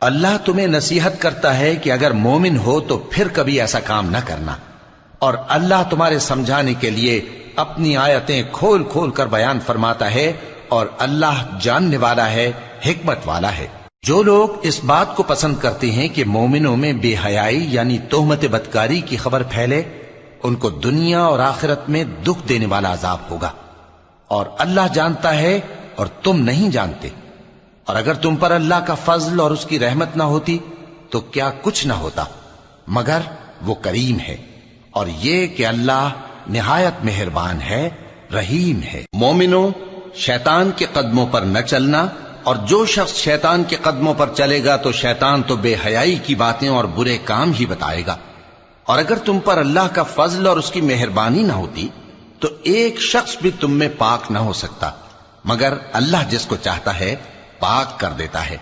اللہ تمہیں نصیحت کرتا ہے کہ اگر مومن ہو تو پھر کبھی ایسا کام نہ کرنا، اور اللہ تمہارے سمجھانے کے لیے اپنی آیتیں کھول کھول کر بیان فرماتا ہے، اور اللہ جاننے والا ہے، حکمت والا ہے۔ جو لوگ اس بات کو پسند کرتے ہیں کہ مومنوں میں بے حیائی یعنی تہمت بدکاری کی خبر پھیلے، ان کو دنیا اور آخرت میں دکھ دینے والا عذاب ہوگا، اور اللہ جانتا ہے اور تم نہیں جانتے۔ اور اگر تم پر اللہ کا فضل اور اس کی رحمت نہ ہوتی تو کیا کچھ نہ ہوتا، مگر وہ کریم ہے، اور یہ کہ اللہ نہایت مہربان ہے، رحیم ہے۔ مومنوں، شیطان کے قدموں پر نہ چلنا، اور جو شخص شیطان کے قدموں پر چلے گا تو شیطان تو بے حیائی کی باتیں اور برے کام ہی بتائے گا۔ اور اگر تم پر اللہ کا فضل اور اس کی مہربانی نہ ہوتی تو ایک شخص بھی تم میں پاک نہ ہو سکتا، مگر اللہ جس کو چاہتا ہے پاک کر دیتا ہے۔